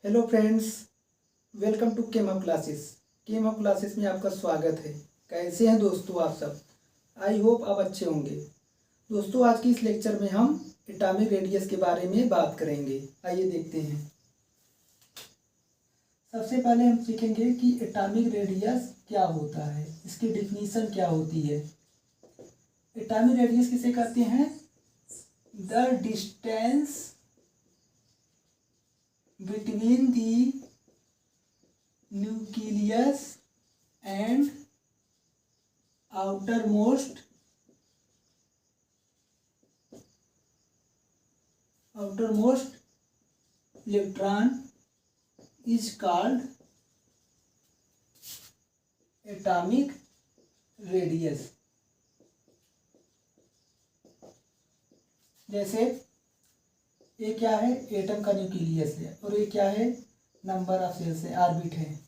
Hello friends, welcome to ChemUp classes. ChemUp classes में आपका स्वागत है। कैसे हैं दोस्तों आप सब? आई होप आप अच्छे होंगे। दोस्तों, आज की इस लेक्चर में हम एटॉमिक रेडियस के बारे में बात करेंगे। आइए देखते हैं। सबसे पहले हम सीखेंगे कि एटॉमिक रेडियस क्या होता है, इसकी डिफिनीशन क्या होती है। एटॉमिक रेडियस किसे कहते हैं? The distance between the nucleus and outermost electron is called atomic radius। जैसे ये क्या है? एटम का न्यूक्लियस है और ये क्या है? नंबर ऑफ सेल्स है, ऑर्बिट है।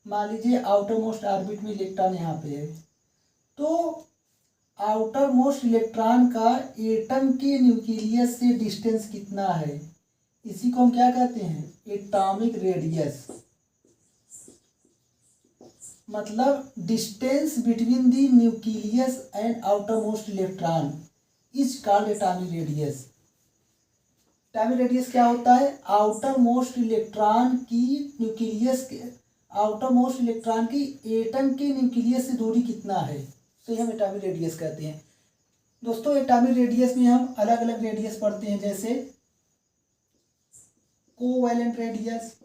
मान लीजिए आउटर मोस्ट ऑर्बिट में इलेक्ट्रॉन यहाँ पे है, तो आउटर मोस्ट इलेक्ट्रॉन का एटम के न्यूक्लियस से डिस्टेंस कितना है, इसी को हम क्या कहते हैं? Atomic radius. मतलब distance between the nucleus and outermost electron is called atomic radius. Atomic radius क्या होता है? आउटर मोस्ट इलेक्ट्रॉन की न्यूक्लियस के आउटर मोस्ट इलेक्ट्रॉन की एटम के न्यूक्लियस से दूरी कितना है, तो हम एटॉमिक रेडियस कहते हैं। दोस्तों, एटॉमिक रेडियस में हम अलग अलग रेडियस पढ़ते हैं, जैसे कोवैलेंट रेडियस,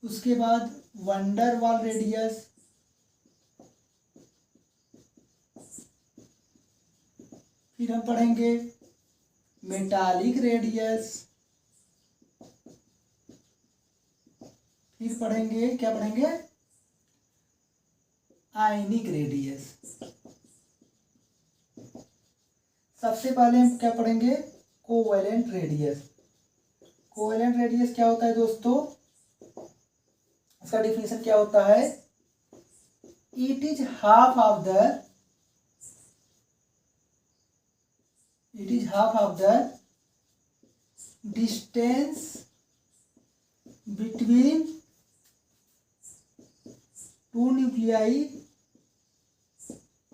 उसके बाद वंडर वाल रेडियस, फिर हम पढ़ेंगे मेटालिक रेडियस, फिर पढ़ेंगे क्या पढ़ेंगे? Ionic radius. सबसे पहले हम क्या पढ़ेंगे? Covalent radius. कोवैलेंट रेडियस क्या होता है दोस्तों? इसका डिफिनेशन क्या होता है? It is half of the distance between two nuclei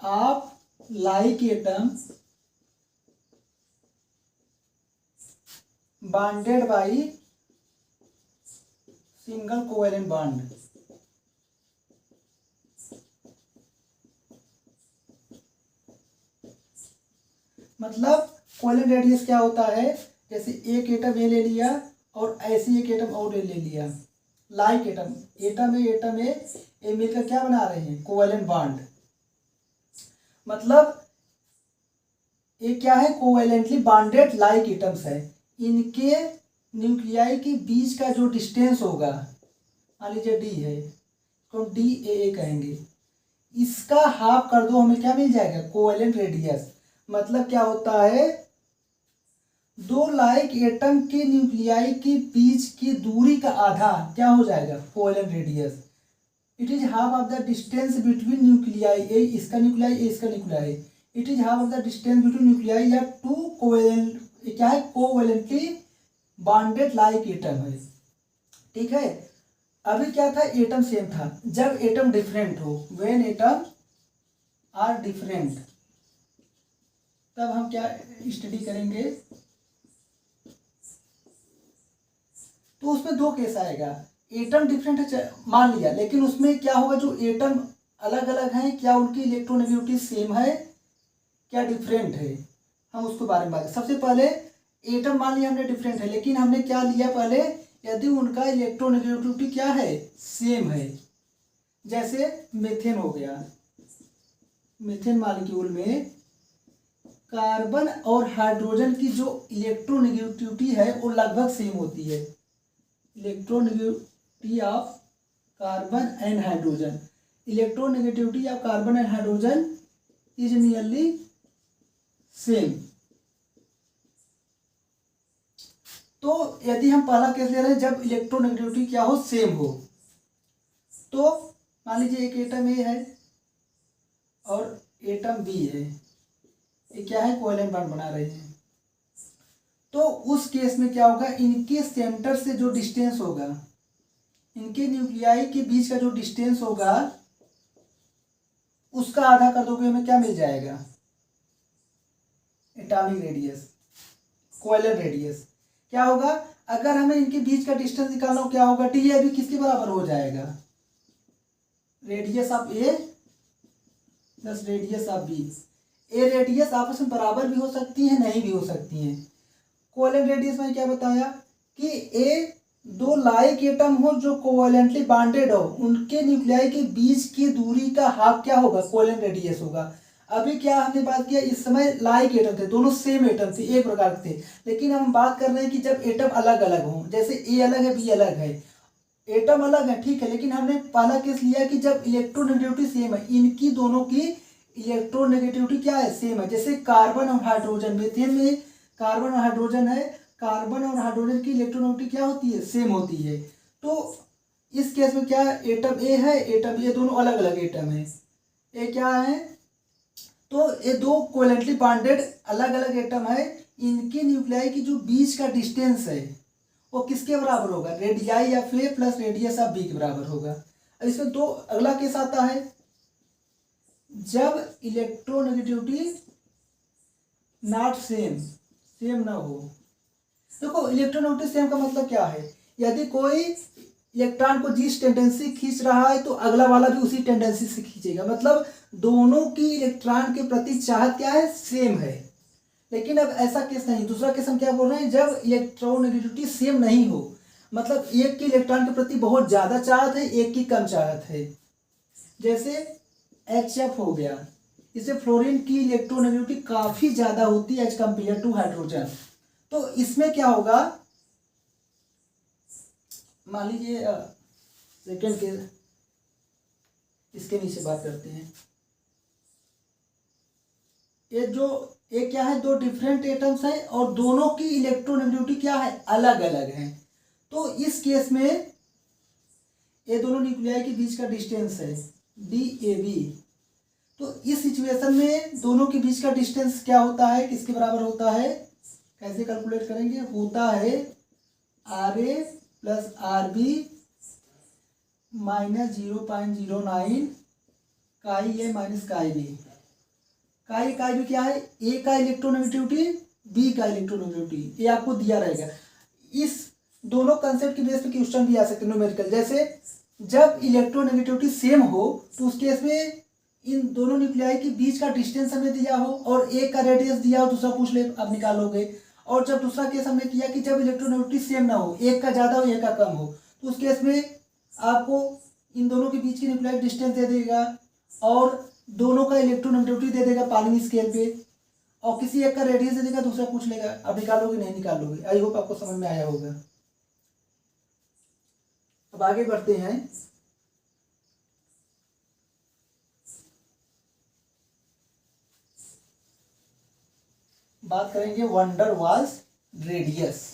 of like atom bonded by single covalent bond. मतलब कोवैलेंट रेडियस क्या होता है? जैसे एक एटम ए ले लिया और ऐसे एक एटम और ले लिया, लाइक एटम एटम है, ये मिलकर क्या बना रहे हैं? Covalent bond. मतलब ये क्या है? कोवैलेंटली बॉन्डेड लाइक एटम्स है। इनके न्यूक्लियाई के बीच का जो डिस्टेंस होगा, मान लीजिए डी है, तो डी ए कहेंगे, इसका हाफ कर दो, हमें क्या मिल जाएगा? Covalent radius. मतलब क्या होता है? दो लाइक एटम के न्यूक्लियाई के बीच की दूरी का आधा क्या हो जाएगा? Covalent radius. It is half of the distance between nuclei, ए इसका न्यूक्लियाई, ए इसका nuclei. It is half of the distance between nuclei या टू कोवैलेंट, क्या है? कोवैलेंटली बॉन्डेड लाइक एटम है। ठीक है। अभी क्या था? एटम सेम था। जब एटम डिफरेंट हो, व्हेन एटम आर डिफरेंट, तब हम क्या स्टडी करेंगे? तो उसमें दो केस आएगा। एटम डिफरेंट है मान लिया, लेकिन उसमें क्या होगा? जो एटम अलग अलग हैं, क्या उनकी इलेक्ट्रोनेगेटिविटी सेम है, क्या डिफरेंट है, हम उसके बारे में बात। सबसे पहले एटम मान लिया हमने डिफरेंट है, लेकिन हमने क्या लिया पहले? यदि उनका इलेक्ट्रोनेगेटिविटी क्या है? सेम है। जैसे मीथेन हो गया, मीथेन मॉलिक्यूल में कार्बन और हाइड्रोजन की जो इलेक्ट्रोनेगेटिविटी है वो लगभग सेम होती है। Electronegativity of carbon and hydrogen, electronegativity of carbon and hydrogen is nearly same. तो यदि हम पहला केस ले रहे हैं, जब इलेक्ट्रोनेगेटिविटी क्या हो? सेम हो, तो मान लीजिए एक एटम ए है और एटम बी है, ये क्या है? कोवैलेंट बॉन्ड बना रहे हैं। तो उस केस में क्या होगा, इनके सेंटर से जो डिस्टेंस होगा, इनके न्यूक्लियाई के बीच का जो डिस्टेंस होगा उसका आधा कर दोगे, हमें क्या मिल जाएगा, एटॉमिक रेडियस, कोवेलेंट रेडियस। क्या होगा, अगर हमें इनके बीच का डिस्टेंस निकालना हो क्या होगा, डी ए बी किसके बराबर हो जाएगा, radius of A plus radius of B. A radius आपस में बराबर भी हो सकती है, नहीं भी हो सकती हैं। कोवेलेंट रेडियस में क्या बताया कि ए दो लाइक एटम हो जो कोवेलेंटली बॉन्डेड हो, उनके न्यूक्लियाई के बीच की दूरी का हाफ क्या होगा, कोवेलेंट रेडियस होगा। अभी क्या हमने बात किया, इस समय लाइक एटम थे, दोनों सेम एटम थे, एक प्रकार के थे, लेकिन हम बात कर रहे हैं कि जब एटम अलग अलग हों, जैसे ए अलग है बी अलग है, एटम अलग है ठीक है, लेकिन हमने पहला केस लिया कि जब इलेक्ट्रोनेगेटिविटी सेम है, इनकी दोनों की इलेक्ट्रोनेगेटिविटी क्या है, सेम है। जैसे कार्बन और हाइड्रोजन, मीथेन में कार्बन और हाइड्रोजन है, कार्बन और हाइड्रोजन की इलेक्ट्रोनेगेटिविटी क्या होती है, सेम होती है। तो इस केस में क्या है, एटम ए है, एटम ए, दोनों अलग अलग एटम है, ए क्या है, तो ये दो कोवेलेंटली बॉन्डेड अलग अलग एटम है, इनके न्यूक्लियाई की जो बीच का डिस्टेंस है वो किसके बराबर होगा, radii of A plus radius of B के बराबर होगा। अब इसमें दो अगला केस आता है, जब इलेक्ट्रोनेगेटिविटी नॉट सेम, सेम ना हो। देखो इलेक्ट्रोनेगेटिविटी सेम का मतलब क्या है, यदि कोई इलेक्ट्रॉन को जिस टेंडेंसी खींच रहा है तो अगला वाला भी उसी टेंडेंसी से खींचेगा, मतलब दोनों की इलेक्ट्रॉन के प्रति चाहत क्या है, सेम है। लेकिन अब ऐसा केस नहीं, दूसरा केस हम क्या बोल रहे हैं, जब इलेक्ट्रोनेगेटिविटी सेम नहीं हो, मतलब एक की इलेक्ट्रॉन के प्रति बहुत ज़्यादा चाहत है, एक की कम चाहत है। जैसे HF हो गया, इसे फ्लोरीन की इलेक्ट्रोनेगेटिविटी काफ़ी ज़्यादा होती है एज कम्पेयर टू हाइड्रोजन। तो इसमें क्या होगा, मान लीजिए सेकेंड के इसके नीचे बात करते हैं, ये क्या है, दो डिफरेंट एटम्स हैं और दोनों की इलेक्ट्रोनेगेटिविटी क्या है, अलग अलग है। तो इस केस में ये दोनों न्यूक्लियाई के बीच का डिस्टेंस है DAB। तो इस सिचुएशन में दोनों के बीच का डिस्टेंस क्या होता है, किसके बराबर होता है, कैसे कैलकुलेट करेंगे, होता है RA प्लस RB माइनस 0.09 काई ए माइनस काई बी। काई बी क्या है, ए का इलेक्ट्रोनेगेटिविटी, बी का इलेक्ट्रोनेगेटिविटी, ये आपको दिया रहेगा। इस दोनों कंसेप्ट की बेस पे क्वेश्चन भी आ सकते हैं न्यूमेरिकल, जैसे जब इलेक्ट्रोनेगेटिविटी सेम हो तो उस केस में इन दोनों न्यूक्लियाई के बीच का डिस्टेंस हमें दिया हो और एक का रेडियस दिया हो, दूसरा पूछ ले आप निकालोगे। और जब दूसरा केस हमने किया कि जब इलेक्ट्रोनेगेटिविटी सेम ना हो, एक का ज़्यादा हो एक का कम हो, तो उस केस में आपको इन दोनों के बीच की न्यूक्लियर डिस्टेंस दे देगा और दोनों का इलेक्ट्रोनेगेटिविटी दे देगा पानी स्केल पे, और किसी एक का रेडियस दे देगा, दूसरा पूछ लेगा, आप निकालोगे नहीं निकालोगे। आई होप आपको समझ में आया होगा। अब आगे बढ़ते हैं, बात करेंगे वंडर वाल्स रेडियस।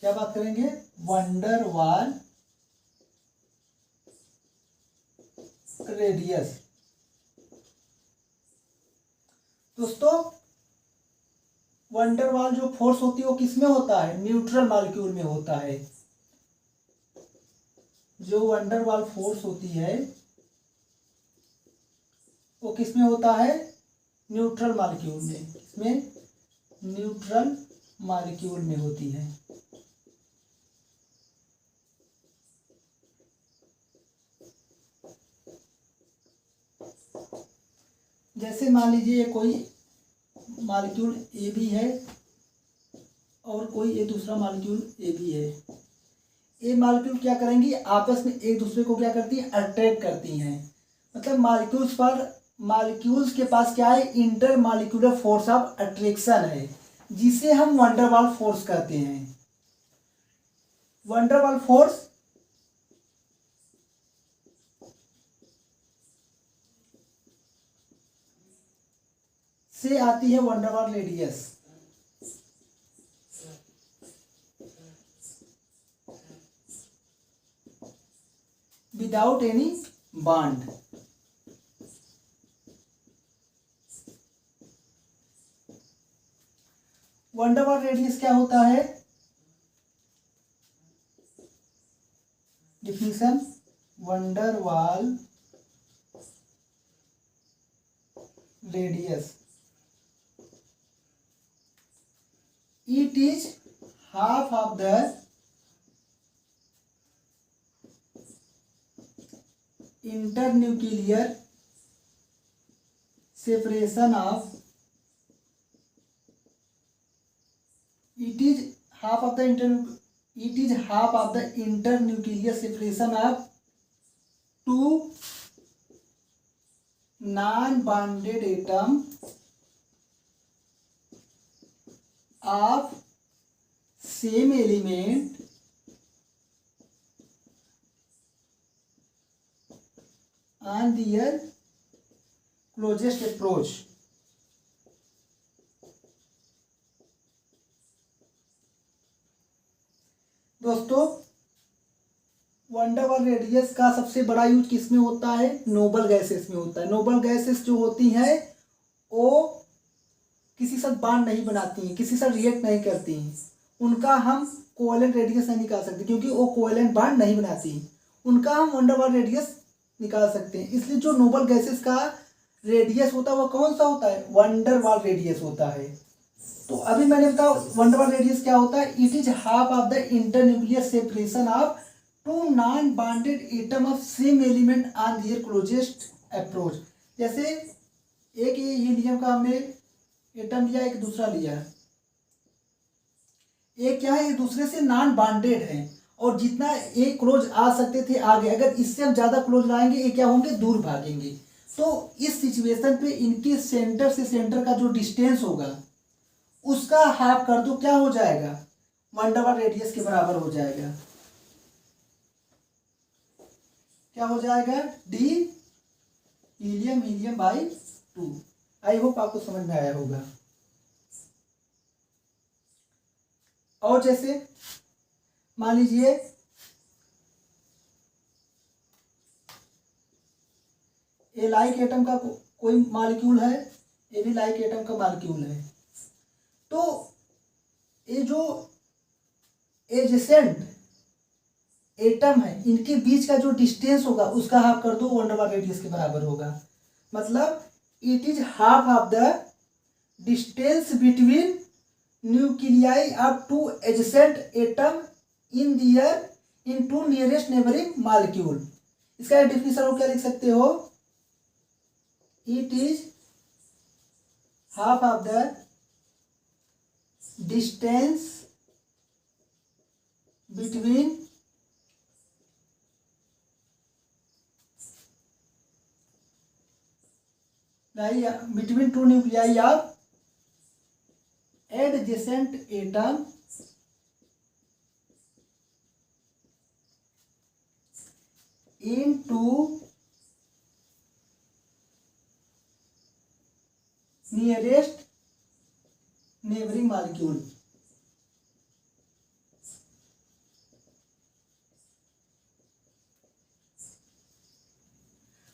क्या बात करेंगे, वंडर वाल रेडियस। दोस्तों वंडर वाल जो फोर्स होती है वो किसमें होता है, न्यूट्रल मॉलिक्यूल में होता है। जो वंडर वाल फोर्स होती है वो किसमें होता है, न्यूट्रल मॉलिक्यूल में, इसमें न्यूट्रल मॉलिक्यूल में होती है। जैसे मान लीजिए कोई मॉलिक्यूल ए भी है और कोई ये दूसरा मॉलिक्यूल ए भी है। ये मॉलिक्यूल क्या करेंगी, आपस में एक दूसरे को क्या करती हैं, अट्रैक्ट करती हैं। मतलब मॉलिक्यूल्स के पास क्या है, inter molecular force of attraction है, जिसे हम वंडरवाल फोर्स कहते हैं। वंडरवाल फोर्स से आती है वन डेर वाल radius. Without any bond. One der वाल रेडियस क्या होता है? डिफिनीशन, वन डेर वाल radius, it is half of the internuclear separation of, it is half of the internuclear separation of two non-bonded atom of same element on their closest approach। दोस्तों, one der वाल radius का सबसे बड़ा use किसमें होता है? Noble gases में होता है। नोबल गैसेस जो होती हैं वो किसी साथ बॉन्ड नहीं बनाती हैं, किसी साथ रिएक्ट नहीं करती हैं, उनका हम कोवेलेंट रेडियस नहीं निकाल सकते क्योंकि वो कोवेलेंट बॉन्ड नहीं बनाती हैं। उनका हम वन डेर वाल रेडियस निकाल सकते हैं। इसलिए जो नोबल गैसेस का रेडियस होता है वो कौन सा होता है? वन डेर वाल रेडियस होता है। तो अभी मैंने बताया वन डेर वाल रेडियस क्या होता है? It is half of the internuclear separation of two non bonded atom of same element on their closest approach. जैसे एक ये हीलियम का हमने एटम लिया, एक दूसरा लिया, एक क्या है, एक दूसरे से नॉन बॉन्डेड है और जितना एक क्लोज आ सकते थे आगे, अगर इससे हम ज्यादा क्लोज लाएंगे ये क्या होंगे? दूर भागेंगे। तो इस सिचुएशन पे इनके सेंटर से सेंटर का जो डिस्टेंस होगा उसका हाफ कर दो, क्या हो जाएगा? वन डेर वाल रेडियस के बराबर हो जाएगा। क्या हो जाएगा? D helium helium by 2। I hope आपको समझ में आया होगा। और जैसे मान लीजिए ये लाइक एटम का कोई मॉलिक्यूल है, ये भी लाइक एटम का मॉलिक्यूल है, तो ये जो एडजेसेंट एटम है इनके बीच का जो डिस्टेंस होगा उसका हाफ कर दो, वन डेर वाल रेडियस के बराबर होगा। मतलब it is half of the distance between nuclei of two adjacent atom into nearest neighbouring molecule. इसका डेफिनेशन हो क्या लिख सकते हो? It is half of the distance between two nuclei of adjacent atom into nearest neighboring molecule।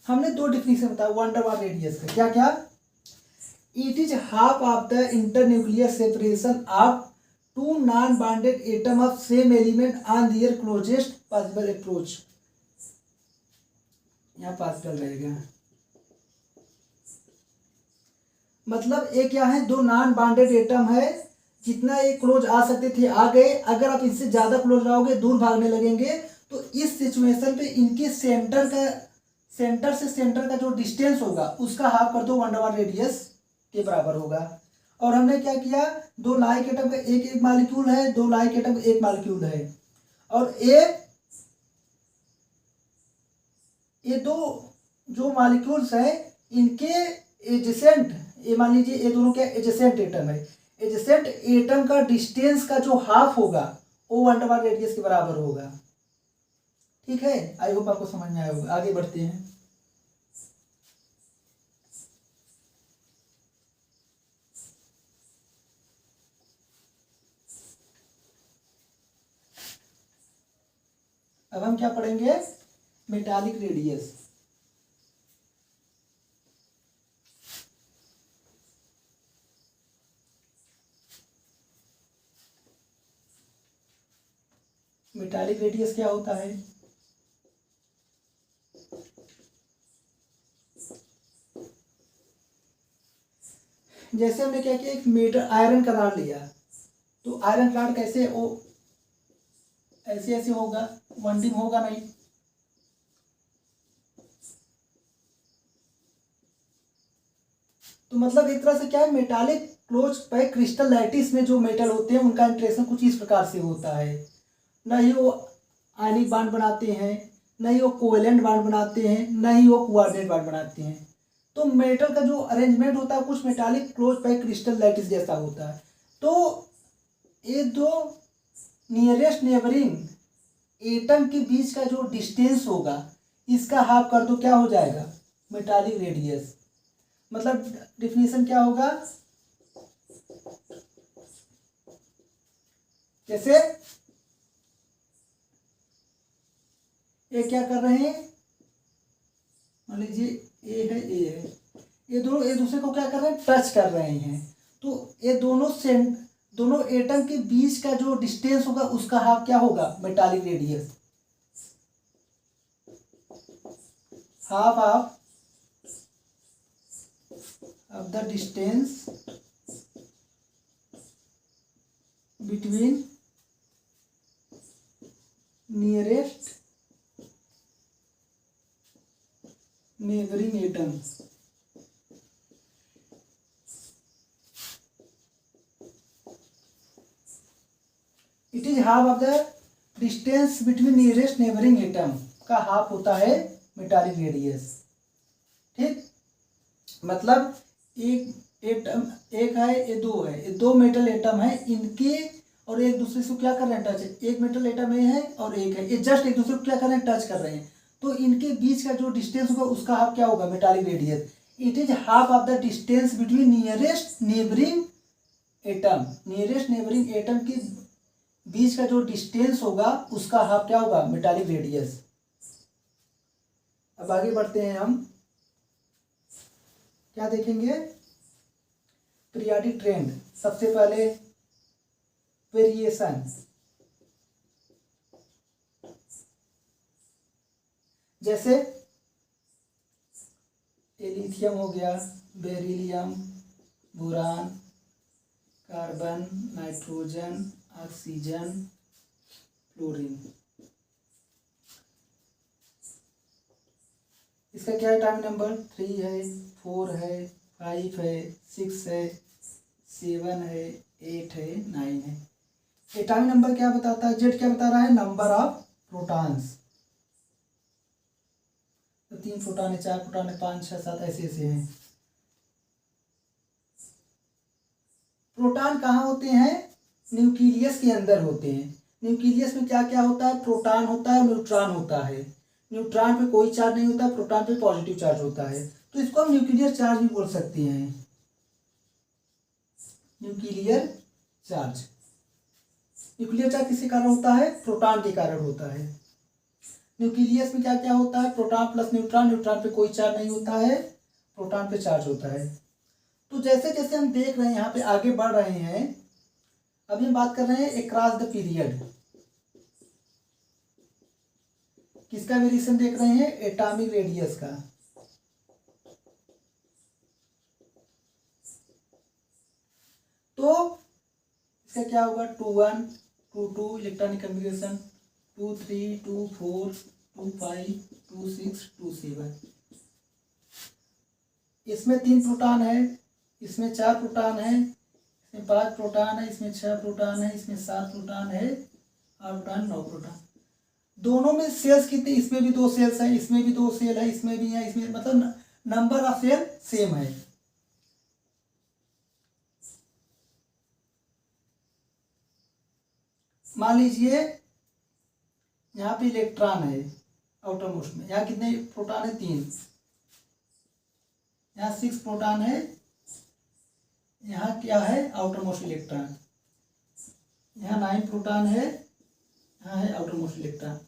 हमने दो definition बताया one der वाल रेडियस का। क्या क्या? It is half of the internuclear separation of two non-bonded atom of same element on their closest possible approach। यहाँ possible रहेगा, मतलब एक क्या है? दो नॉन बॉन्डेड एटम है, जितना एक क्लोज आ सकते थे आ गए, अगर आप इससे ज्यादा क्लोज रहोगे दूर भागने लगेंगे। तो इस सिचुएशन पे इनके सेंटर से सेंटर का जो डिस्टेंस होगा उसका हाफ कर दो, वन डेर वाल रेडियस के बराबर होगा। और हमने क्या किया? दो लाइक एटम का एक एक मॉलिक्यूल है, दो लाइक एटम का एक मॉलिक्यूल है, और ये दो जो मॉलिक्यूल्स है इनके एडजेसेंट, ये मान लीजिए ये दोनों क्या एडजेसेंट एटम है, एडजेसेंट एटम का डिस्टेंस का जो हाफ होगा वो वन डेर वाल रेडियस के बराबर होगा। ठीक है, आई होप आपको समझ में आया होगा। आगे बढ़ते हैं। अब हम क्या पढ़ेंगे, मेटालिक रेडियस। मेटालिक रेडियस क्या होता है? जैसे हमने क्या किया, एक मीटर आयरन का रॉड लिया, तो आयरन रॉड कैसे वो ऐसे ऐसे होगा, वनडिंग होगा नहीं। तो मतलब एक तरह से क्या है, metallic close pack crystal lattice में जो मेटल होते हैं उनका इंटरेक्शन कुछ इस प्रकार से होता है। न ही वो आयनिक बांड बनाते हैं, न ही वो कोवेलेंट बांड बनाते हैं, न ही वो कोऑर्डिनेट बांड बनाते हैं। तो मेटल का जो अरेंजमेंट होता है कुछ metallic close pack crystal lattice जैसा होता है। तो ये दो नियरेस्ट नेबरिंग एटम के बीच का जो डिस्टेंस होगा इसका हाफ कर दो, क्या हो जाएगा, मेटालिक रेडियस। मतलब डिफिनीशन क्या होगा, जैसे ये क्या कर रहे हैं, मान लीजिए ए है, ए है, ये दोनों एक दूसरे को क्या कर रहे हैं, टच कर रहे हैं। तो ये दोनों एटम के बीच का जो डिस्टेंस होगा उसका हाफ क्या होगा, metallic radius. Half of the distance between nearest neighbouring atoms. It is half of the distance between nearest neighbouring atom का हाफ होता है मेटालिक रेडियस। ठीक, मतलब एक है, ये दो है, ये दो मेटल एटम है, इनके और एक दूसरे से क्या कर रहे हैं, टच। एक मेटल एटम ये है और एक है, ये जस्ट एक दूसरे को क्या कर रहे हैं, टच कर रहे हैं। तो इनके बीच का जो डिस्टेंस होगा उसका हाफ क्या होगा, metallic radius. It is half of the distance between nearest neighbouring atom. Nearest neighbouring atom के बीच का जो डिस्टेंस होगा उसका हाफ क्या होगा, मेटालिक रेडियस। अब आगे बढ़ते हैं, हम क्या देखेंगे, पीरियाडिक ट्रेंड। सबसे पहले वेरिएशन, जैसे लिथियम हो गया, beryllium, boron, carbon, nitrogen, oxygen, fluorine. इसका क्या है, एटॉमिक नंबर 3 है, 4 है, 5 है, 6 है, 7 है, 8 है, 9 है। एटॉमिक नंबर क्या बताता है, जेड क्या बता रहा है, नंबर ऑफ प्रोटॉन्स। तो 3 प्रोटॉन है, 4 प्रोटॉन है, 5 6 7 ऐसे ऐसे हैं। प्रोटॉन कहाँ होते हैं, न्यूक्लियस के अंदर होते हैं। न्यूक्लियस में क्या क्या होता है, प्रोटॉन होता है और न्यूट्रॉन होता है। न्यूट्रॉन पे कोई चार्ज नहीं होता, प्रोटॉन पे पॉजिटिव चार्ज होता है, तो इसको हम न्यूक्लियर चार्ज भी बोल सकते हैं। न्यूक्लियर चार्ज, न्यूक्लियर चार्ज किसके कारण होता है, प्रोटॉन के कारण होता है। न्यूक्लियस में क्या क्या होता है, प्रोटॉन प्लस न्यूट्रॉन, न्यूट्रॉन पे कोई चार्ज नहीं होता है, प्रोटॉन पे चार्ज होता है। तो जैसे जैसे हम देख रहे हैं, यहाँ पे आगे बढ़ रहे हैं, अभी हम बात कर रहे हैं अक्रॉस द पीरियड। किसका वेरिएशन देख रहे हैं, एटॉमिक रेडियस का। तो इसका क्या होगा, 2 1 2 2 इलेक्ट्रॉनिक कॉन्फ़िगरेशन, 2 3 2 4 2 5 2 6 2 7। इसमें 3 प्रोटॉन है, इसमें 4 प्रोटॉन है, इसमें 5 प्रोटॉन है, इसमें 6 प्रोटॉन है, इसमें 7 प्रोटॉन है, 8 प्रोटॉन 9 प्रोटॉन। दोनों में सेल्स कितने, इसमें भी 2 सेल्स है, इसमें भी 2 सेल है, इसमें भी है, इसमें मतलब नंबर ऑफ सेल सेम है। मान लीजिए यहाँ पे इलेक्ट्रॉन है आउटर मोस्ट में, यहाँ कितने प्रोटॉन है, 3। यहाँ 6 प्रोटॉन है, यहाँ क्या है, आउटर मोस्ट इलेक्ट्रॉन। यहाँ 9 प्रोटॉन है, यहाँ है आउटर मोस्ट इलेक्ट्रॉन।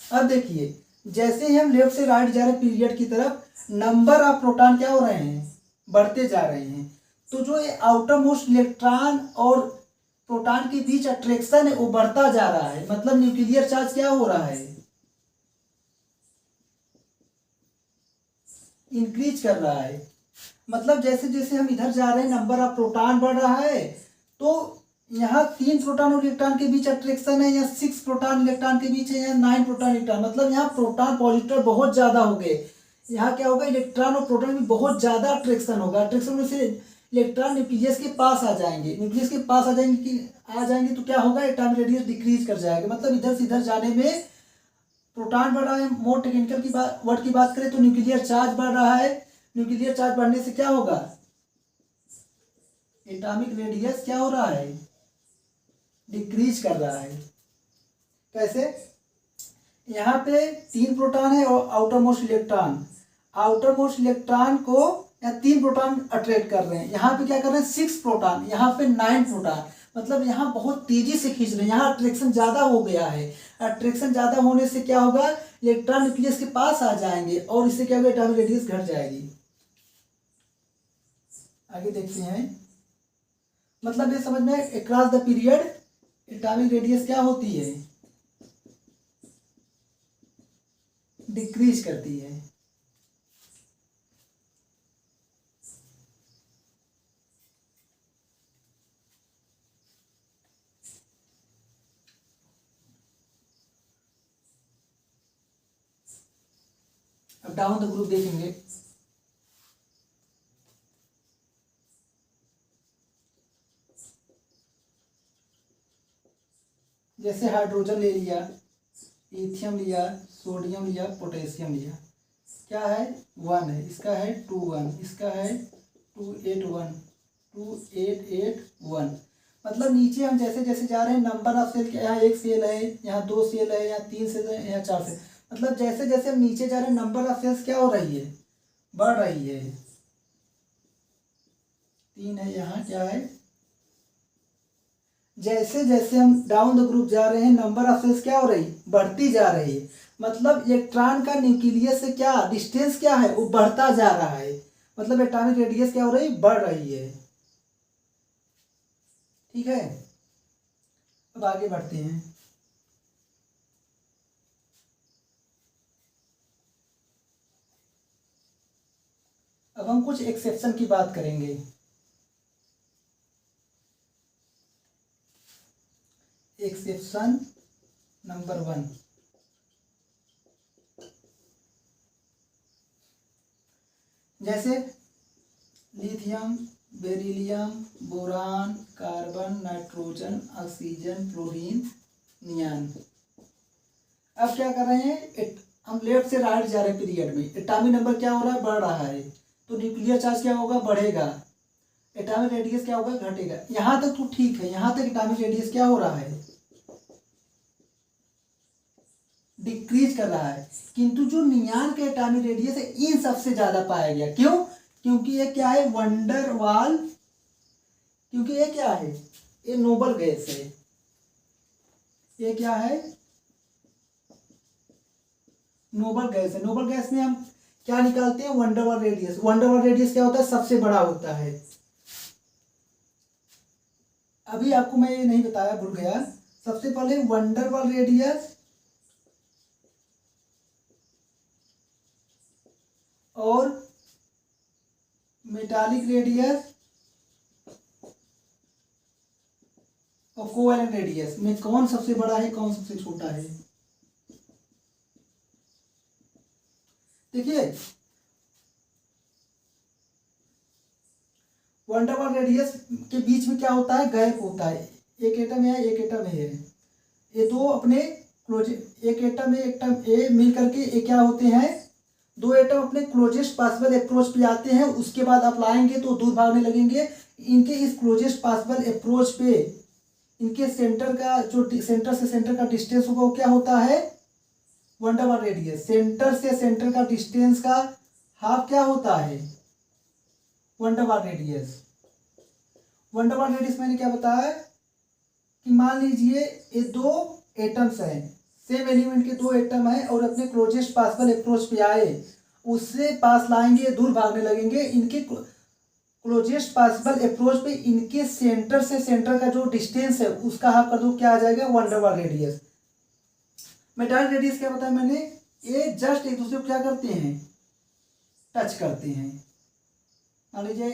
अब देखिए, जैसे ही हम लेफ्ट से राइट जा रहे हैं पीरियड की तरफ, नंबर ऑफ प्रोटॉन क्या हो रहे हैं, बढ़ते जा रहे हैं। तो जो ये आउटर मोस्ट इलेक्ट्रॉन और प्रोटॉन के बीच अट्रैक्शन है वो बढ़ता जा रहा है, मतलब न्यूक्लियर चार्ज क्या हो रहा है, इंक्रीज कर रहा है। मतलब जैसे जैसे हम इधर जा रहे हैं नंबर ऑफ प्रोटॉन बढ़ रहा है, तो यहाँ 3 प्रोटॉन और इलेक्ट्रॉन के बीच अट्रैक्शन है, यहाँ 6 प्रोटॉन इलेक्ट्रॉन के बीच है, यहाँ 9 प्रोटॉन इलेक्ट्रॉन, मतलब यहाँ प्रोटॉन पॉजिटिव बहुत ज्यादा हो गए। यहाँ क्या होगा, इलेक्ट्रॉन और प्रोटॉन में बहुत ज्यादा अट्रैक्शन होगा। अट्रैक्शन में से इलेक्ट्रॉन न्यूक्लियस के पास आ जाएंगे, न्यूक्लियस के पास आ जाएंगे तो क्या होगा, एटॉमिक रेडियस डिक्रीज कर जाएगा। मतलब इधर से इधर जाने में प्रोटॉन बढ़ रहा है। मोर टेक्निकल की बात वर्ड की बात करें तो न्यूक्लियर चार्ज बढ़ रहा है। न्यूक्लियर चार्ज बढ़ने से क्या होगा, एटॉमिक रेडियस क्या हो रहा है, डिक्रीज कर रहा है। कैसे, यहाँ पे 3 प्रोटॉन है और outer most electron, outer most electron को यहाँ 3 प्रोटॉन अट्रैक्ट कर रहे हैं, यहाँ पे क्या कर रहे हैं 6 प्रोटॉन, यहाँ पे 9 प्रोटॉन, मतलब यहाँ बहुत तेजी से खींच रहे हैं, यहाँ अट्रैक्शन ज्यादा हो गया है। अट्रैक्शन ज्यादा होने से क्या होगा, इलेक्ट्रॉन न्यूक्लियस के पास आ जाएंगे और इससे क्या होगा, एटॉमिक रेडियस घट जाएगी। आगे देखते हैं, मतलब ये समझ में across the period atomic radius क्या होती है, डिक्रीज करती है। अब डाउन द ग्रुप देखेंगे, जैसे हाइड्रोजन ले लिया, लिथियम लिया, सोडियम लिया, पोटेशियम लिया, क्या है 1 है, इसका है 2 1, इसका है 2 8 1, 2 8 8 1। मतलब नीचे हम जैसे जैसे जा रहे हैं नंबर ऑफ सेल, यहाँ 1 सेल है, यहाँ 2 सेल है, यहाँ 3 सेल है, यहाँ 4 सेल, मतलब जैसे जैसे हम नीचे जा रहे हैं नंबर ऑफ सेल्स क्या हो रही है, बढ़ रही है। 3 है, यहाँ क्या है, जैसे जैसे हम डाउन द ग्रुप जा रहे हैं नंबर ऑफ सेल्स क्या हो रही, बढ़ती जा रही है। मतलब इलेक्ट्रॉन का न्यूक्लियस से क्या डिस्टेंस क्या है, वो बढ़ता जा रहा है, मतलब एटॉमिक रेडियस क्या हो रही, बढ़ रही है। ठीक है, अब आगे बढ़ते हैं। अब हम कुछ एक्सेप्शन की बात करेंगे। एक्सेप्शन नंबर 1, जैसे lithium, beryllium, boron, carbon, nitrogen, oxygen, chlorine, neon. अब क्या कर रहे हैं, हम लेफ्ट से राइट जा रहे हैं पीरियड में, एटॉमिक नंबर क्या हो रहा है, बढ़ रहा है, तो न्यूक्लियर चार्ज क्या होगा, बढ़ेगा, एटॉमिक रेडियस क्या होगा, घटेगा। यहाँ तक तो ठीक है, यहाँ तक एटॉमिक रेडियस क्या हो रहा है, डिक्रीज कर रहा है। किंतु जो नियान का एटॉमिक रेडियस है इन सबसे ज्यादा पाया गया। क्यों, क्योंकि ये क्या है, वंडरवाल, क्योंकि ये क्या है, ये नोबल गैस है। ये क्या है, नोबल गैस है। नोबल गैस में हम क्या निकालते हैं, वंडरवाल रेडियस। वंडरवाल रेडियस क्या होता है, सबसे बड़ा होता है। अभी आपको मैं ये नहीं बताया, भूल गया, सबसे पहले वंडरवाल रेडियस और मेटालिक रेडियस और कोवैलेंट रेडियस में कौन सबसे बड़ा है, कौन सबसे छोटा है। देखिए, वंडरवाल रेडियस के बीच में क्या होता है, गैप होता है। एक एटम है, एक एटम है, ये दो अपने क्लोज, एक एटम है, एक एटम ए मिल करके ये क्या होते हैं, दो एटम अपने क्लोजेस्ट पॉसिबल अप्रोच पे आते हैं, उसके बाद आप लाएंगे तो दूर भागने लगेंगे। इनके इस क्लोजेस्ट पॉसिबल अप्रोच पे इनके सेंटर का जो सेंटर से सेंटर का डिस्टेंस होगा वो क्या होता है, वंडरवाल रेडियस। सेंटर से सेंटर का डिस्टेंस का हाफ क्या होता है, वंडरवाल रेडियस। वंडरवाल रेडियस मैंने क्या बताया कि मान लीजिए ये दो एटम्स हैं, सेम एलिमेंट के दो एटम है और अपने क्लोजेस्ट पॉसिबल अप्रोच पे आए, उससे पास लाएंगे, दूर भागने लगेंगे, इनके क्लोजेस्ट पॉसिबल अप्रोच पे इनके सेंटर से सेंटर का जो डिस्टेंस है उसका हाफ कर दो, क्या आ जाएगा, one der Waals radius. Metallic radius क्या बताया मैंने, ये जस्ट एक दूसरे को क्या करते हैं, टच करते हैं। मान लीजिए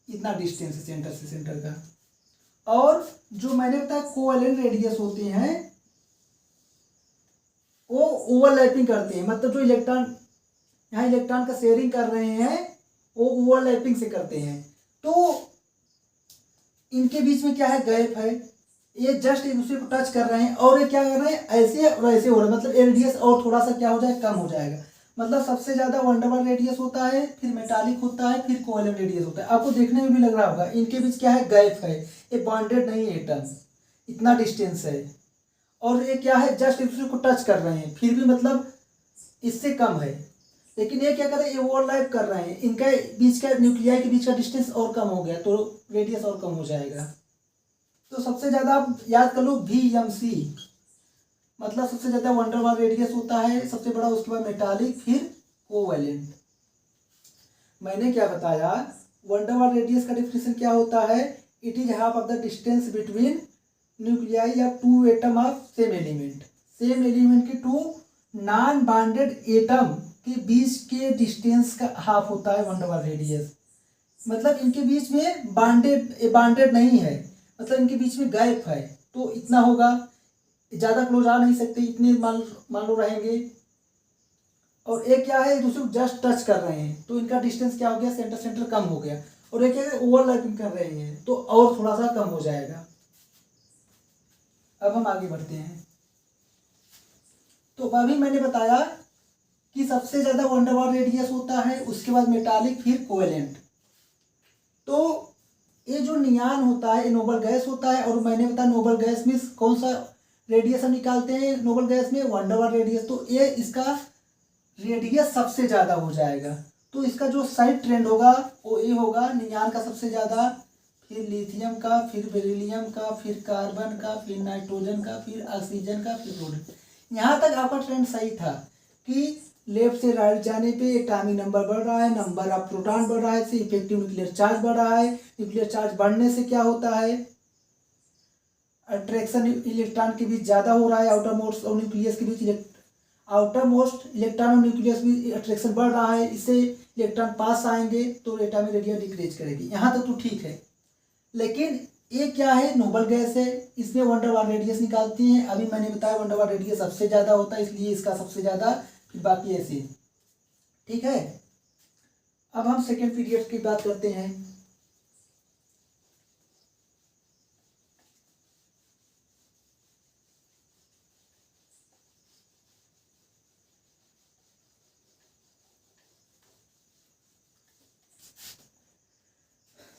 इतना डिस्टेंस है सेंटर से सेंटर का। और जो मैंने बताया कोवेलेंट रेडियस होते हैं वो ओवरलैपिंग करते हैं, मतलब जो इलेक्ट्रॉन यहाँ इलेक्ट्रॉन का शेयरिंग कर रहे हैं वो ओवरलैपिंग से करते हैं। तो इनके बीच में क्या है, गैप है, ये जस्ट एक दूसरे को टच कर रहे हैं और ये क्या कर रहे हैं, ऐसे और ऐसे हो रहा है, मतलब रेडियस और थोड़ा सा क्या हो जाए, कम हो जाएगा। मतलब सबसे ज्यादा वन अंडर वाल रेडियस होता है, फिर मेटालिक होता है, फिर कोवेलेंट रेडियस होता है। आपको देखने में भी लग रहा होगा इनके बीच क्या है, गैप है, ये बॉन्डेड नहीं है एटम, इतना डिस्टेंस है। और ये क्या है, जस्ट एक दूसरे को टच कर रहे हैं, फिर भी मतलब इससे कम है। लेकिन ये क्या कर रहे हैं, ये ओवरलैप कर रहे हैं, इनका बीच का न्यूक्लियाई के बीच का डिस्टेंस और कम हो गया तो रेडियस और कम हो जाएगा। तो सबसे ज्यादा आप याद कर लो VMC, मतलब सबसे ज्यादा वन अंडर वाल रेडियस होता है सबसे बड़ा, उसके बाद मेटालिक, फिर कोवेलेंट। मैंने क्या बताया, वन अंडर वाल रेडियस का डेफिनेशन क्या होता है, it is half of the distance between nuclei या two atom of same element. Same element के टू नॉन बॉन्डेड एटम के बीच के डिस्टेंस का हाफ होता है वन अंडर वाल रेडियस। मतलब इनके बीच में बॉन्डेड नहीं है, मतलब इनके बीच में गैप है, तो इतना होगा, ज़्यादा क्लोज आ नहीं सकते, इतने मान लो रहेंगे। और एक क्या है, एक दूसरे को जस्ट टच कर रहे हैं तो इनका डिस्टेंस क्या हो गया, सेंटर सेंटर कम हो गया। और एक क्या है, ओवरलैपिंग कर रहे हैं तो और थोड़ा सा कम हो जाएगा। अब हम आगे बढ़ते हैं। तो अभी मैंने बताया कि सबसे ज़्यादा वन अंडर वाल रेडियस होता है, उसके बाद मेटालिक, फिर कोवेलेंट। तो ये जो नियान होता है ये नोबल गैस होता है, और मैंने बताया नोबल गैस में कौन सा रेडियस हम निकालते हैं, नोबल गैस में वन अंडर वाल रेडियस। तो ये इसका रेडियस सबसे ज़्यादा हो जाएगा, तो इसका जो साइड ट्रेंड होगा वो ये होगा, नियान का सबसे ज़्यादा, फिर लिथियम का, फिर बेरिलियम का, फिर कार्बन का, फिर नाइट्रोजन का, फिर ऑक्सीजन का, फिर फ्लोरीन। यहाँ तक आपका ट्रेंड सही था कि लेफ्ट से राइट जाने पे एटॉमिक नंबर बढ़ रहा है, नंबर ऑफ प्रोटॉन बढ़ रहा है, इससे इफेक्टिव न्यूक्लियर चार्ज बढ़ रहा है। न्यूक्लियर चार्ज बढ़ने से क्या होता है, अट्रैक्शन इलेक्ट्रॉन के बीच ज़्यादा हो रहा है, आउटर मोस्ट और न्यूक्लियस के बीच, आउटर मोस्ट इलेक्ट्रॉन और न्यूक्लियस में अट्रैक्शन बढ़ रहा है, इससे इलेक्ट्रॉन पास आएंगे तो एटॉमिक रेडियस डिक्रीज करेगी। यहाँ तक तो ठीक है। लेकिन ये क्या है, नोबल गैस है, इसमें वन अंडर वाल रेडियस निकालती हैं। अभी मैंने बताया वन अंडर वाल रेडियस सबसे ज़्यादा होता है, इसलिए इसका सबसे ज़्यादा, फिर बाकी ऐसे, ठीक है। अब हम सेकेंड पीरियड की बात करते हैं।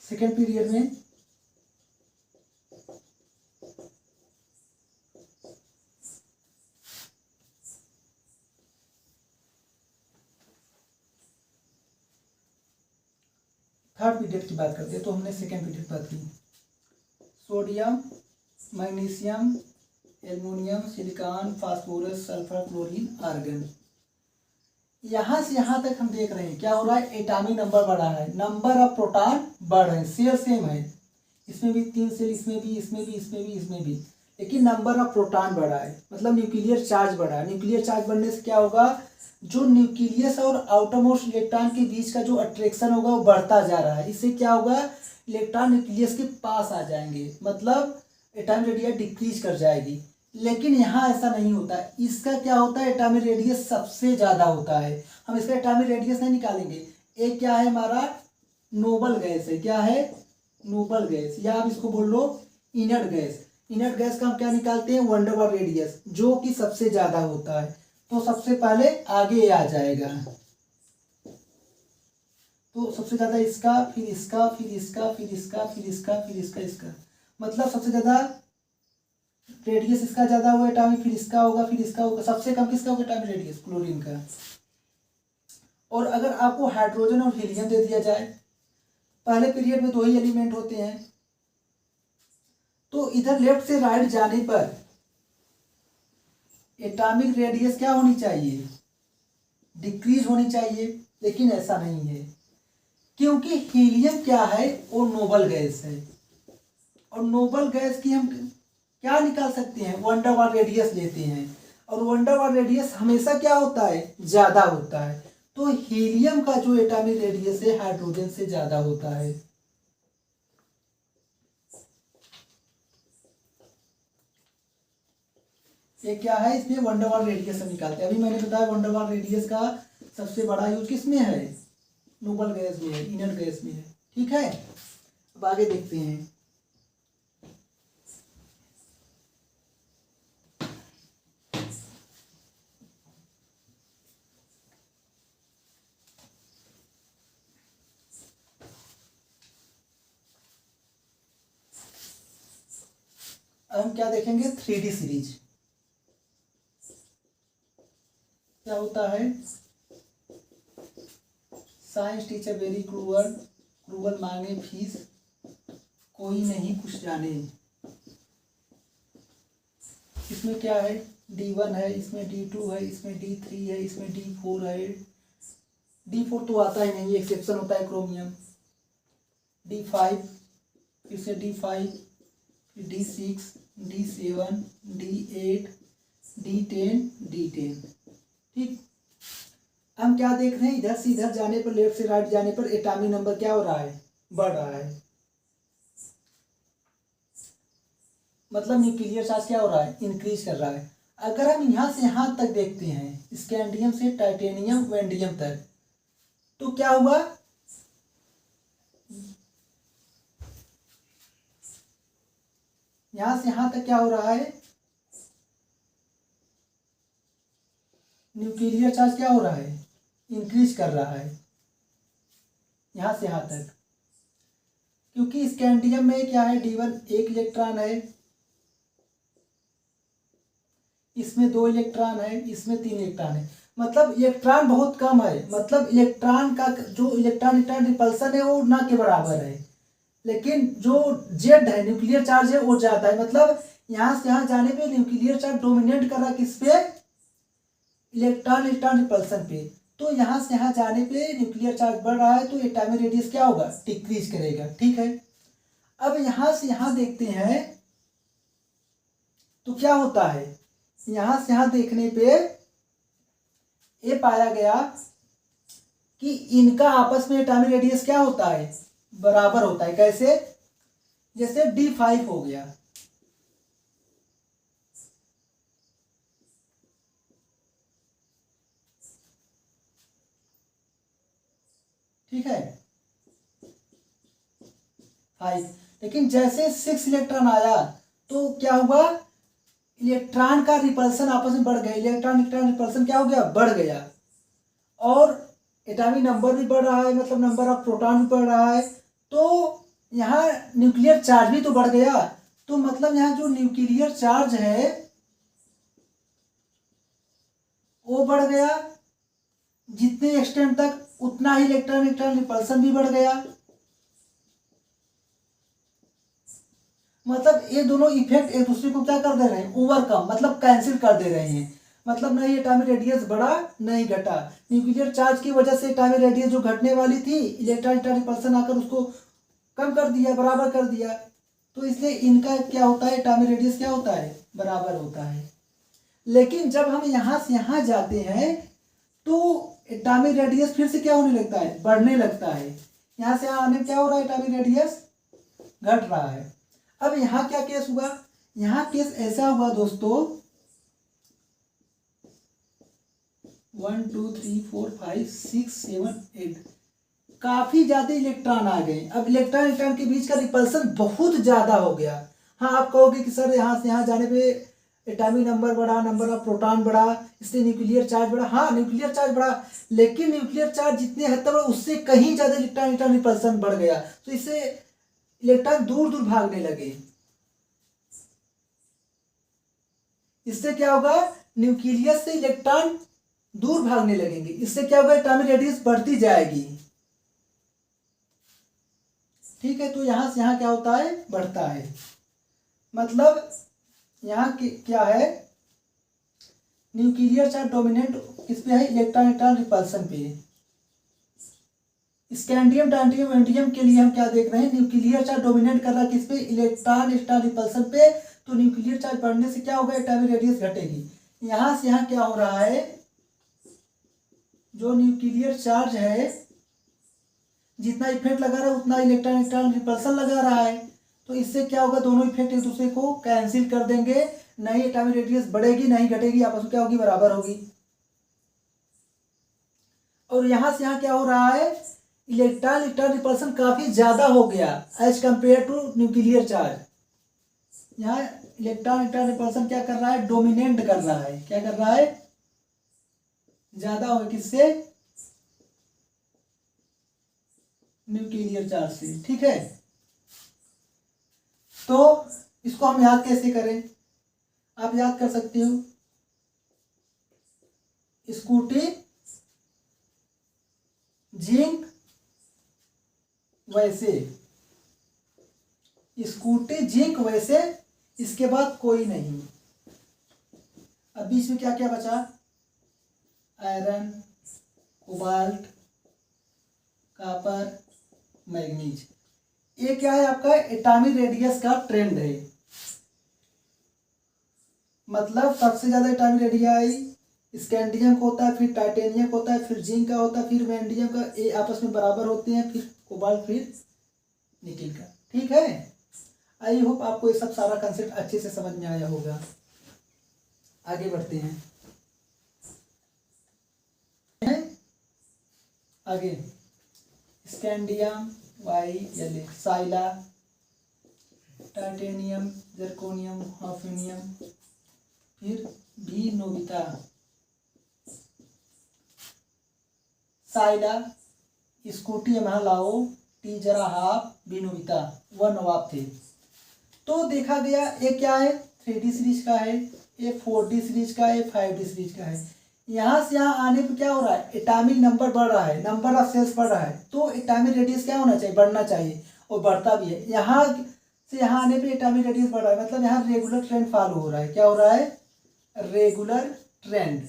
सेकेंड पीरियड में थर्ड पीरियड की बात करते हैं। तो हमने सेकेंड पीरियड बात की, sodium, magnesium, aluminium, silicon, phosphorus, sulphur, chlorine, argon. यहाँ से यहाँ तक हम देख रहे हैं क्या हो रहा है, एटॉमिक नंबर बढ़ रहा है, नंबर ऑफ प्रोटॉन बढ़ रहे हैं, शेल सेम है, इसमें भी 3 सेल, इसमें भी, इसमें भी, इसमें भी, इसमें भी, लेकिन नंबर ऑफ प्रोटॉन बढ़ा है, मतलब न्यूक्लियर चार्ज बढ़ा है। न्यूक्लियर चार्ज बढ़ने से क्या होगा, जो न्यूक्लियस और आउटरमोस्ट इलेक्ट्रॉन के बीच का जो अट्रैक्शन होगा वो बढ़ता जा रहा है। इससे क्या होगा, इलेक्ट्रॉन न्यूक्लियस के पास आ जाएंगे, मतलब एटॉमिक रेडियस डिक्रीज कर जाएगी। लेकिन यहाँ ऐसा नहीं होता है, इसका क्या होता है, एटॉमिक रेडियस सबसे ज़्यादा होता है। हम इसका एटॉमिक रेडियस नहीं निकालेंगे। एक क्या है हमारा, नोबल गैस है, क्या है, नोबल गैस, या आप इसको बोल लो इनर्ट गैस। इनर्ट गैस का हम क्या निकालते हैं, वन अंडर वाल रेडियस, जो कि सबसे ज़्यादा होता है। तो सबसे पहले आगे आ जाएगा, तो सबसे ज़्यादा इसका, फिर इसका, फिर इसका, फिर इसका, फिर इसका, फिर इसका, इसका, मतलब सबसे ज़्यादा रेडियस इसका ज़्यादा होगा एटॉमिक, फिर इसका होगा, फिर इसका होगा। सबसे कम किसका होगा एटॉमिक रेडियस, क्लोरीन का। और अगर आपको हाइड्रोजन और हीलियम दे दिया जाए, पहले पीरियड में 2 ही एलिमेंट होते हैं, तो इधर लेफ्ट से राइट जाने पर एटॉमिक रेडियस क्या होनी चाहिए, डिक्रीज होनी चाहिए, लेकिन ऐसा नहीं है क्योंकि हीलियम क्या है, वो नोबल गैस है और नोबल गैस की हम क्या निकाल सकते हैं, वन डर वाल रेडियस लेते हैं और वन डर वाल रेडियस हमेशा क्या होता है, ज़्यादा होता है। तो हीलियम का जो एटॉमिक रेडियस है हाइड्रोजन से ज़्यादा होता है। ये क्या है, इसमें वन डर वाल रेडियस हम निकालते हैं। अभी मैंने बताया वन डर वाल रेडियस का सबसे बड़ा यूज किस में है, नोबल गैस में है, इनर्ट गैस में है। ठीक है, अब आगे देखते हैं। अब हम क्या देखेंगे, 3D सीरीज क्या होता है। Science teacher very cruel, cruel मांगे फीस, कोई नहीं कुछ जाने। इसमें क्या है, D1 है, इसमें D2 है, इसमें D3 है, इसमें D4 है। D4 तो आता ही नहीं, एक्सेप्शन होता है क्रोमियम। D5, फिर से D5, फिर D6, D7, D8, D10, D10। ठीक, हम क्या देख रहे हैं, इधर से इधर जाने पर, लेफ्ट से राइट जाने पर एटॉमिक नंबर क्या हो रहा है, बढ़ रहा है। मतलब न्यूक्लियर चार्ज क्या हो रहा है, इंक्रीज कर रहा है। अगर हम यहाँ से यहाँ तक देखते हैं, स्कैंडियम से टाइटेनियम वेंडियम तक, तो क्या हुआ, यहाँ से यहाँ तक क्या हो रहा है, न्यूक्लियर चार्ज क्या हो रहा है, इंक्रीज कर रहा है यहाँ से यहाँ तक। क्योंकि स्कैंडियम में क्या है, D1 एक इलेक्ट्रॉन है, इसमें 2 इलेक्ट्रॉन है, इसमें 3 इलेक्ट्रॉन है। मतलब इलेक्ट्रॉन बहुत कम है, मतलब इलेक्ट्रॉन का जो इलेक्ट्रॉन रिपल्सन है वो ना के बराबर है, लेकिन जो जेड है न्यूक्लियर चार्ज है वो ज़्यादा है। मतलब यहाँ से यहाँ जाने पे न्यूक्लियर चार्ज डोमिनेट कर रहा है किस पे, इलेक्ट्रॉन रिपल्सन पे। तो यहाँ से यहाँ जाने पे न्यूक्लियर चार्ज बढ़ रहा है, तो एटॉमिक रेडियस क्या होगा, डिक्रीज करेगा। ठीक है, अब यहाँ से यहाँ देखते हैं तो क्या होता है, यहाँ से यहाँ देखने पे ये पाया गया कि इनका आपस में एटॉमिक रेडियस क्या होता है, बराबर होता है। कैसे, जैसे D5 हो गया, ठीक है 5, लेकिन जैसे 6 इलेक्ट्रॉन आया तो क्या हुआ, इलेक्ट्रॉन का रिपल्सन आपस में बढ़ गया, इलेक्ट्रॉन रिपल्सन क्या हो गया, बढ़ गया, और एटॉमिक नंबर भी बढ़ रहा है, मतलब नंबर ऑफ प्रोटॉन भी बढ़ रहा है। तो यहाँ न्यूक्लियर चार्ज भी तो बढ़ गया। तो मतलब यहाँ जो न्यूक्लियर चार्ज है वो बढ़ गया, जितने एक्सटेंट तक उतना ही इलेक्ट्रॉन रिपल्सन भी बढ़ गया। मतलब ये दोनों इफेक्ट एक दूसरे को क्या कर दे रहे हैं, ओवरकम, मतलब कैंसिल कर दे रहे हैं। मतलब नहीं एटॉमिक रेडियस बढ़ा नहीं घटा, न्यूक्लियर चार्ज की वजह से एटॉमिक रेडियस जो घटने वाली थी, इलेक्ट्रॉन रिपल्सन आकर उसको कम कर दिया, बराबर कर दिया। तो इसलिए इनका क्या होता है, एटॉमिक रेडियस क्या होता है, बराबर होता है। लेकिन जब हम यहाँ से यहाँ जाते हैं तो एटॉमिक रेडियस फिर से क्या होने लगता है, बढ़ने लगता है। यहाँ से यहाँ आने क्या हो रहा है, एटॉमिक रेडियस घट रहा है। अब यहाँ क्या केस हुआ, यहाँ केस ऐसा हुआ दोस्तों, 1 2 3 4 5 6 7 8 काफी ज्यादा इलेक्ट्रॉन आ गए। अब इलेक्ट्रॉन के बीच का रिपल्सन बहुत ज्यादा हो गया। हाँ, आप कहोगे कि सर यहाँ से यहाँ जाने पे एटॉमिक नंबर बढ़ा, नंबर ऑफ प्रोटॉन बढ़ा, इससे न्यूक्लियर चार्ज बढ़ा। हाँ, न्यूक्लियर चार्ज बढ़ा, लेकिन न्यूक्लियर चार्ज जितने हद तक बढ़ा उससे कहीं ज्यादा इलेक्ट्रॉन रिपल्सन बढ़ गया। तो इससे इलेक्ट्रॉन दूर दूर भागने लगे। इससे क्या होगा, न्यूक्लियस से इलेक्ट्रॉन दूर भागने लगेंगे। इससे क्या होगा, एटॉमिक रेडियस बढ़ती जाएगी। ठीक है, तो यहां से यहां क्या होता है, बढ़ता है। मतलब यहाँ क्या है, न्यूक्लियर चार्ज डोमिनेंट किस पे है, इलेक्ट्रॉन इलेक्ट्रॉन रिपल्सन पे। स्कैंडियम डायटियम एंडियम के लिए हम क्या देख रहे हैं, न्यूक्लियर चार्ज डोमिनेट कर रहा है किस पे, इलेक्ट्रॉन स्टार रिपल्सन पे। तो न्यूक्लियर चार्ज बढ़ने से क्या होगा, एटॉमिक रेडियस घटेगी। यहां से यहां क्या हो रहा है, जो न्यूक्लियर चार्ज है जितना इफेक्ट लगा रहा है उतना इलेक्ट्रॉन इलेक्ट्रॉन रिपल्सन लगा रहा है। तो इससे क्या होगा, दोनों इफेक्ट एक दूसरे को कैंसिल कर देंगे, नहीं एटॉमिक रेडियस बढ़ेगी नहीं घटेगी, आपस में क्या होगी, बराबर होगी। और यहां से यहां क्या हो रहा है, इलेक्ट्रॉन इलेक्ट्रॉन रिपल्सन काफी ज्यादा हो गया as compare to nuclear charge. यहाँ इलेक्ट्रॉन इलेक्ट्रॉन रिपल्सन क्या कर रहा है, डोमिनेट कर रहा है, क्या कर रहा है, ज्यादा हो किससे, न्यूक्लियर चार्ज से। ठीक है, तो इसको हम याद कैसे करें, आप याद कर सकते हो, स्कूटी जिंक वैसे, स्कूटी जिंक वैसे, इसके बाद कोई नहीं। अब बीच में क्या क्या बचा, आयरन, कोबाल्ट, कॉपर, मैग्नीज। ये क्या है, आपका एटॉमिक रेडियस का ट्रेंड है। मतलब सबसे ज्यादा एटॉमिक रेडियस स्कैंडियम का होता है, फिर टाइटेनियम का होता है, फिर जिंक का होता है, फिर वैंडियम का, ये आपस में बराबर होते हैं, फिर कोबाल्ट, फिर निकेल का। ठीक है, आई होप आपको ये सब सारा कंसेप्ट अच्छे से समझ में आया होगा। आगे बढ़ते हैं, आगे स्कैंडियम YLA, साइला, टाइटेनियम, जर्कोनियम, हॉफनियम, फिर भी नोबिता, साइला, स्कूटी लाओ, टी जरा हाफ, बी नोबिता, वह नवाब थे। तो देखा गया ये क्या है, 3D सीरीज का है, ये 4D सीरीज का है, 5D सीरीज का है। यहाँ से यहाँ आने पे क्या हो रहा है, एटॉमिक नंबर बढ़ रहा है, नंबर ऑफ सेल्स बढ़ रहा है, तो एटॉमिक रेडियस क्या होना चाहिए, बढ़ना चाहिए, और बढ़ता भी है। यहाँ से यहाँ आने पे एटॉमिक रेडियस बढ़ रहा है, मतलब यहाँ रेगुलर ट्रेंड फॉलो हो रहा है। क्या हो रहा है, रेगुलर ट्रेंड,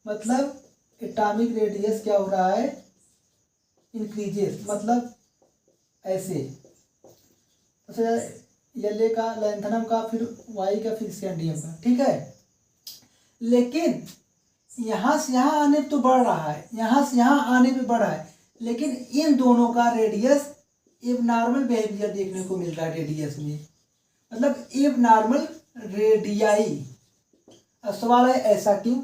मतलब एटॉमिक रेडियस क्या हो रहा है, इंक्रीजेस, मतलब ऐसे, एल का, लैंथनम का, फिर वाई का, फिर स्कैंडियम का। ठीक है, लेकिन यहाँ से यहाँ आने पे तो बढ़ रहा है, यहाँ से यहाँ आने पे बढ़ रहा है, लेकिन इन दोनों का रेडियस एबनॉर्मल बिहेवियर देखने को मिल रहा है रेडियस में, मतलब एबनॉर्मल रेडियाई। अब सवाल है ऐसा क्यों,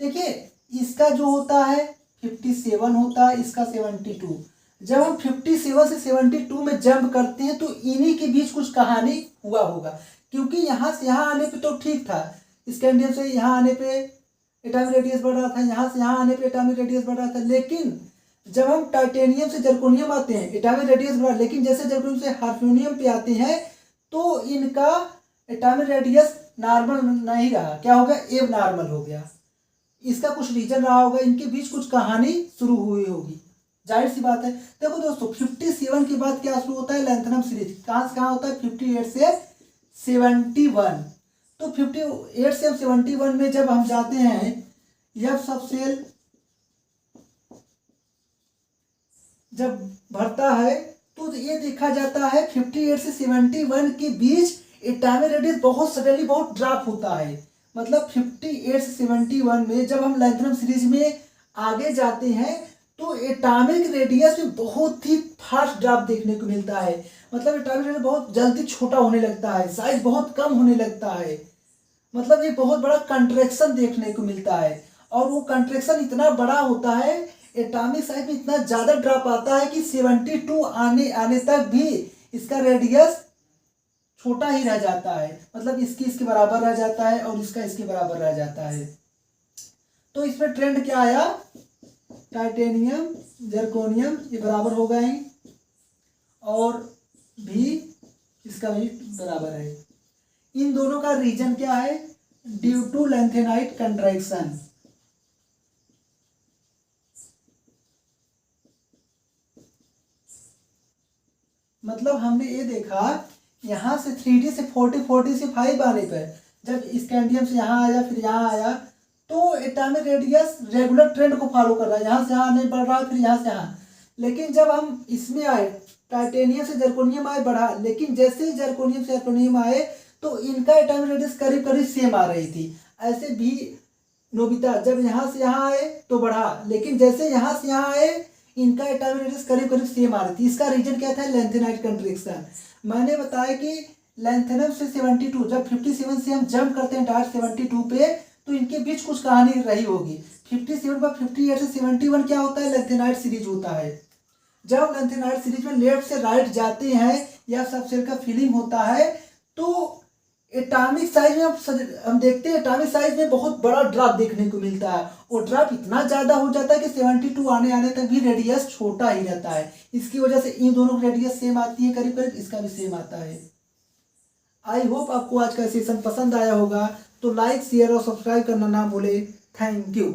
देखिए इसका जो होता है 57 होता है, इसका 72। जब हम 57 से 72 में जंप करते हैं तो इन्हीं के बीच कुछ कहानी हुआ होगा, क्योंकि यहाँ से यहाँ आने पे तो ठीक था, स्कैंडियम से यहाँ आने पे एटॉमिक रेडियस बढ़ रहा था, यहाँ से यहाँ आने पे एटॉमिक रेडियस बढ़ रहा था, लेकिन जब हम टाइटेनियम से जर्कोनियम आते हैं एटॉमिक रेडियस बढ़ा, लेकिन जैसे जर्कोनियम से हार्मोनियम पे आते हैं तो इनका एटॉमिक रेडियस नॉर्मल नहीं रहा, क्या हो गया, एब नॉर्मल हो गया। इसका कुछ रीजन रहा होगा, इनके बीच कुछ कहानी शुरू हुई होगी, जाहिर सी बात है। देखो दोस्तों 57 के बाद क्या शुरू होता है, लैंथनम सीरीज, कहाँ से कहाँ होता है, 58 से 71। तो 58 से 71 में जब हम जाते हैं, यह सब सेल जब भरता है तो ये देखा जाता है 58 से 71 के बीच एटॉमिक रेडियस बहुत सडनली बहुत ड्रॉप होता है। मतलब 58 से 71 में जब हम लैंथनम सीरीज में आगे जाते हैं तो एटॉमिक रेडियस में बहुत ही फास्ट ड्रॉप देखने को मिलता है, मतलब एटॉमिक रेडियस बहुत जल्दी छोटा होने लगता है, साइज बहुत कम होने लगता है, मतलब एक बहुत बड़ा कंट्रैक्शन देखने को मिलता है। और वो कंट्रैक्शन इतना बड़ा होता है, एटॉमिक साइज में इतना ज़्यादा ड्रॉप आता है कि 72 आने तक भी इसका रेडियस छोटा ही रह जाता है, मतलब इसके बराबर रह जाता है और इसका इसके बराबर रह जाता है। तो इसमें ट्रेंड क्या आया, टाइटेनियम जर्कोनियम ये बराबर हो गए और भी इसका भी बराबर है। इन दोनों का रीजन क्या है, ड्यू टू लैंथेनाइट कंट्रैक्शन। मतलब हमने ये देखा यहाँ से 3D से 40, 40 से 5 आने पर जब स्कैंडियम से यहाँ आया फिर यहाँ आया तो एटॉमिक रेडियस रेगुलर ट्रेंड को फॉलो कर रहा है, यहाँ से यहाँ नहीं बढ़ रहा फिर यहाँ से यहाँ। लेकिन जब हम इसमें आए टाइटेनियम से जर्कोनियम आए बढ़ा, लेकिन जैसे ही जर्कोनियम से जर्कोनियम आए तो इनका एटॉमिक रेडियस करीब करीब सेम आ रही थी। ऐसे भी नोबिता जब यहाँ से यहाँ आए तो बढ़ा, लेकिन जैसे यहाँ से यहाँ आए इनका एटॉमिक रेडियस करीब करीब सेम आ रही थी। इसका रीजन क्या था? Lanthanide contraction. मैंने बताया कि लेंथेनम से 72 जब 57 से हम जंप करते हैं डायरेक्ट 72 पे तो इनके बीच कुछ कहानी रही होगी। 57 पर 58 से 71 क्या होता है? लेंथेनाइट सीरीज होता है। जब लेंथेनाइट सीरीज में लेफ्ट से राइट जाते हैं या सब सेल का फिलिंग होता है तो एटॉमिक साइज में हम देखते हैं एटॉमिक साइज में बहुत बड़ा ड्रॉप देखने को मिलता है, और ड्रॉप इतना ज़्यादा हो जाता है कि 72 आने तक भी रेडियस छोटा ही रहता है। इसकी वजह से इन दोनों की रेडियस सेम आती है, करीब करीब इसका भी सेम आता है। आई होप आपको आज का सेशन पसंद आया होगा, तो लाइक शेयर और सब्सक्राइब करना ना भूले। Thank you.